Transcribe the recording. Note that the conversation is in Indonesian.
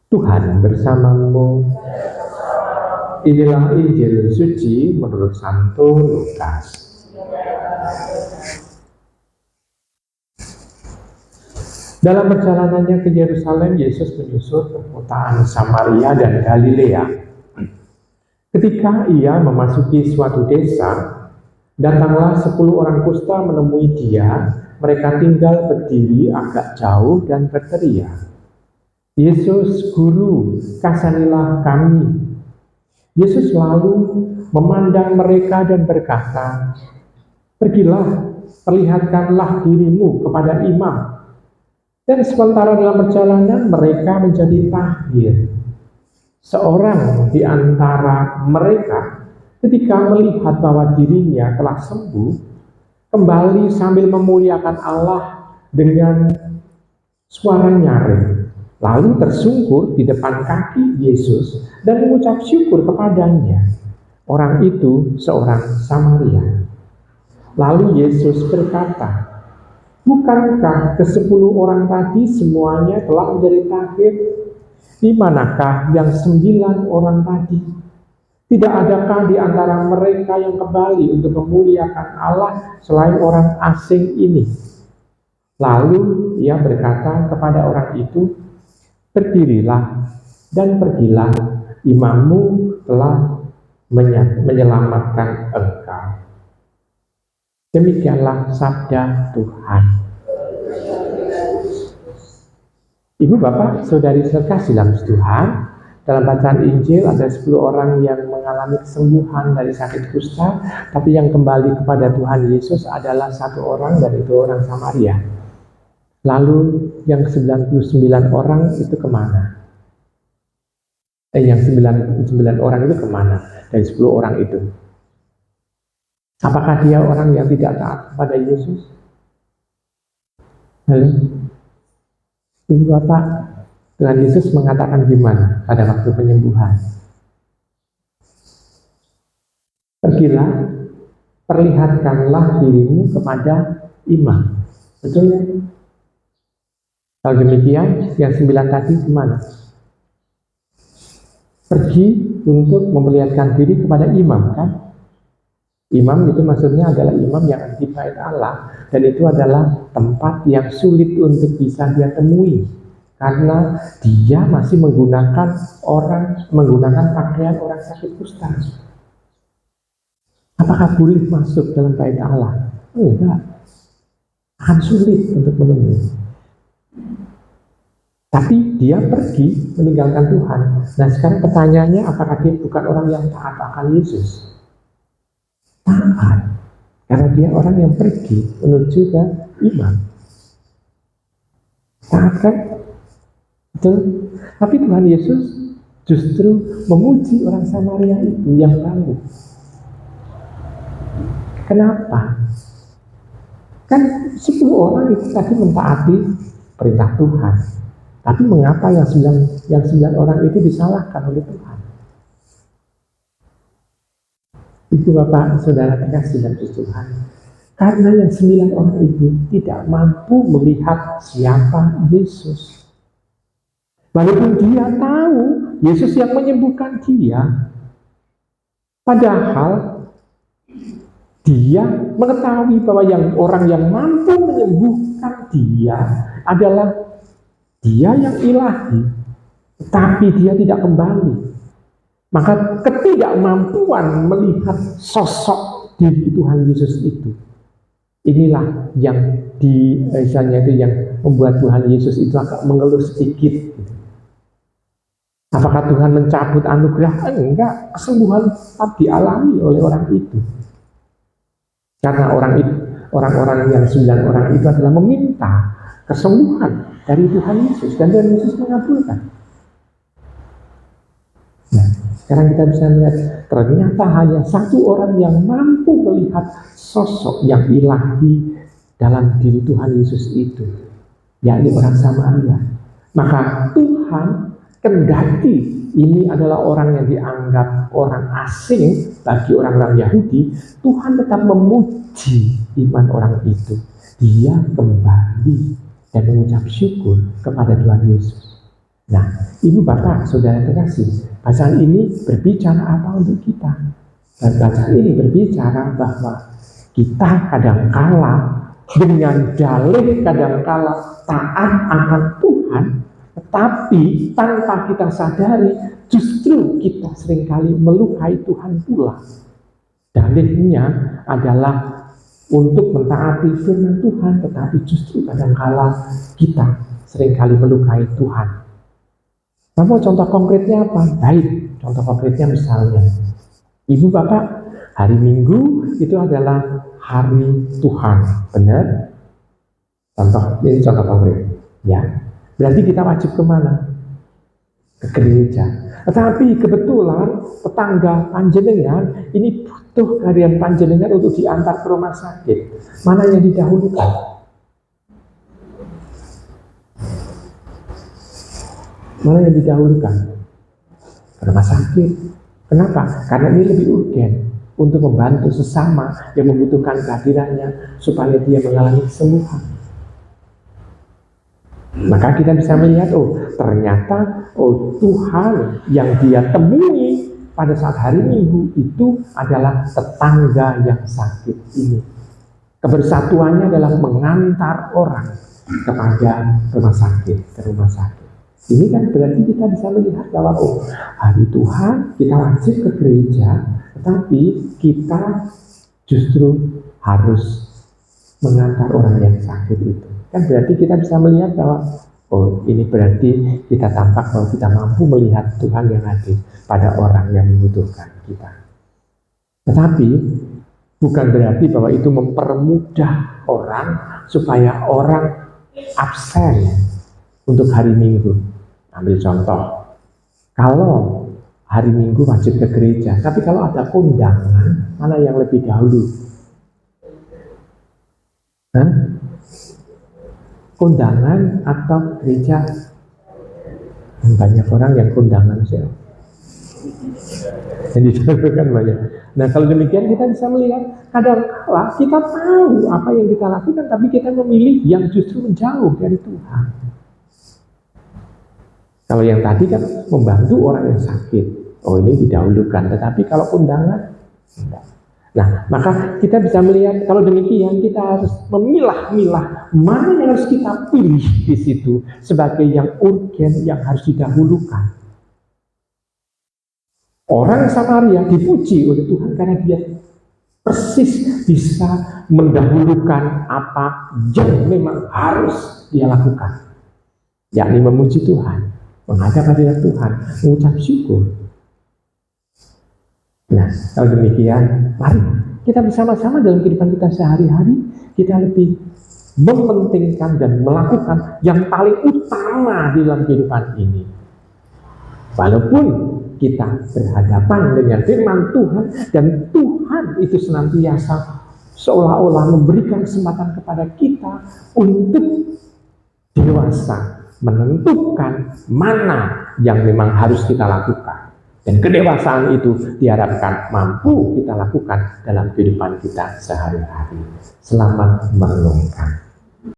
Tuhan bersamamu. Inilah Injil suci menurut Santo Lukas. Dalam perjalanannya ke Yerusalem, Yesus menyusur perkotaan Samaria dan Galilea. Ketika ia memasuki suatu desa, datanglah 10 orang kusta menemui dia. Mereka tinggal berdiri agak jauh dan berteriak, "Yesus, Guru, kasanilah kami." Yesus lalu memandang mereka dan berkata, "Pergilah, perlihatkanlah dirimu kepada imam." Dan sementara dalam perjalanan mereka menjadi tahir. Seorang di antara mereka ketika melihat bahwa dirinya telah sembuh, kembali sambil memuliakan Allah dengan suara nyaring. Lalu tersungkur di depan kaki Yesus dan mengucap syukur kepadanya. Orang itu seorang Samaria. Lalu Yesus berkata, "Bukankah ke-10 orang tadi semuanya telah menjadi tahir? Di manakah yang 9 orang tadi? Tidak adakah di antara mereka yang kembali untuk memuliakan Allah selain orang asing ini?" Lalu ia berkata kepada orang itu, "Berdirilah dan pergilah, imammu telah menyelamatkan engkau." Demikianlah sabda Tuhan. Ibu, Bapak, Saudari sekasih dalam Tuhan, dalam bacaan Injil ada 10 orang yang mengalami kesembuhan dari sakit kusta, tapi yang kembali kepada Tuhan Yesus adalah 1 orang, dan itu orang Samaria. Lalu yang 99 orang itu kemana? Yang 99 orang itu kemana dari 10 orang itu? Apakah dia orang yang tidak taat kepada Yesus? Halo? Ibu, Bapak, Tuhan Yesus mengatakan gimana pada waktu penyembuhan? "Pergilah, perlihatkanlah dirimu kepada imam." Betul ya? Kalau demikian, yang 9 tadi kemana? Pergi untuk memperlihatkan diri kepada imam, kan? Imam itu maksudnya adalah imam yang ada di bait Allah, dan itu adalah tempat yang sulit untuk bisa dia temui karena dia masih menggunakan pakaian orang sakit kusta. Apakah boleh masuk dalam bait Allah? Enggak. Akan sulit untuk menemui. Tapi dia pergi meninggalkan Tuhan. Nah, sekarang pertanyaannya, apakah dia bukan orang yang taat akan Yesus? Taat, karena dia orang yang pergi menuju ke imam. Taat, kan? Betul. Tapi Tuhan Yesus justru memuji orang Samaria itu yang lalu. Kenapa? Kan 10 orang itu tadi mentaati perintah Tuhan. Tapi mengapa yang 9 orang itu disalahkan oleh Tuhan? Ibu, Bapak, Saudara dikasih dalam Tuhan, karena yang 9 orang itu tidak mampu melihat siapa Yesus. Walaupun dia tahu Yesus yang menyembuhkan dia, padahal dia mengetahui bahwa orang yang mampu menyembuhkan dia adalah dia yang ilahi, tapi dia tidak kembali. Maka ketidakmampuan melihat sosok diri Tuhan Yesus itu, inilah yang misalnya itu yang membuat Tuhan Yesus itu agak mengeluh sedikit. Apakah Tuhan mencabut anugerah? Enggak, kesembuhan tetap dialami oleh orang itu. Karena orang-orang yang 9 orang itu adalah meminta kesembuhan dari Tuhan Yesus, dan Tuhan Yesus mengabulkan. Nah, sekarang kita bisa melihat ternyata hanya 1 orang yang mampu melihat sosok yang ilahi dalam diri Tuhan Yesus itu, yakni orang Samaria. Maka Tuhan, kendati ini adalah orang yang dianggap orang asing bagi orang-orang Yahudi, Tuhan tetap memuji iman orang itu. Dia kembali dan mengucap syukur kepada Tuhan Yesus. Nah, Ibu Bapak, Saudara terkasih, bacaan ini berbicara apa untuk kita? Dan bacaan ini berbicara bahwa kita kadangkala dengan dalih kadangkala taat akan Tuhan, tetapi tanpa kita sadari justru kita seringkali melukai Tuhan pula. Dalihnya adalah untuk mentaati firman Tuhan, tetapi justru kadangkala kita seringkali melukai Tuhan. Namun contoh konkretnya apa? Baik, contoh konkretnya misalnya, Ibu Bapak, hari Minggu itu adalah hari Tuhan, benar? Ini contoh konkret, ya. Berarti kita wajib kemana? Ke gereja. Tetapi kebetulan tetangga panjenengan ini butuh kehadiran panjenengan untuk diantar ke rumah sakit. Mana yang didahulukan? Mana yang didahulukan? Rumah sakit. Kenapa? Karena ini lebih urgen untuk membantu sesama yang membutuhkan kehadirannya supaya dia mengalami kesembuhan. Maka kita bisa melihat, ternyata Tuhan yang dia temui pada saat hari Minggu itu adalah tetangga yang sakit ini. Kebersatuannya adalah mengantar orang kepada rumah sakit, ke rumah sakit. Ini kan berarti kita bisa melihat bahwa hari Tuhan kita wajib ke gereja, tetapi kita justru harus mengantar orang yang sakit itu. Kan berarti kita bisa melihat bahwa ini berarti kita tampak bahwa kita mampu melihat Tuhan yang hadir pada orang yang membutuhkan kita. Tetapi bukan berarti bahwa itu mempermudah orang supaya orang absen untuk hari Minggu. Ambil contoh, kalau hari Minggu wajib ke gereja, tapi kalau ada kondangan, mana yang lebih dahulu? Kondangan atau gereja? Banyak orang yang kondangan sih. Yang didahulukan banyak. Nah, kalau demikian kita bisa melihat kadang-kala kita tahu apa yang kita lakukan, tapi kita memilih yang justru menjauh dari Tuhan. Kalau yang tadi kan membantu orang yang sakit, ini didahulukan. Tetapi kalau kondangan, enggak. Nah, maka kita bisa melihat kalau demikian kita harus memilah-milah mana yang harus kita pilih di situ sebagai yang urgen, yang harus didahulukan. Orang Samaria dipuji oleh Tuhan karena dia persis bisa mendahulukan apa yang memang harus dia lakukan, yakni memuji Tuhan, menghadap hadirat Tuhan, mengucap syukur. Nah, kalau demikian, mari kita bersama-sama dalam kehidupan kita sehari-hari, kita lebih mementingkan dan melakukan yang paling utama di dalam kehidupan ini. Walaupun kita berhadapan dengan firman Tuhan, dan Tuhan itu senantiasa seolah-olah memberikan kesempatan kepada kita untuk dewasa, menentukan mana yang memang harus kita lakukan. Dan kedewasaan itu diharapkan mampu kita lakukan dalam kehidupan kita sehari-hari. Selamat merenungkan.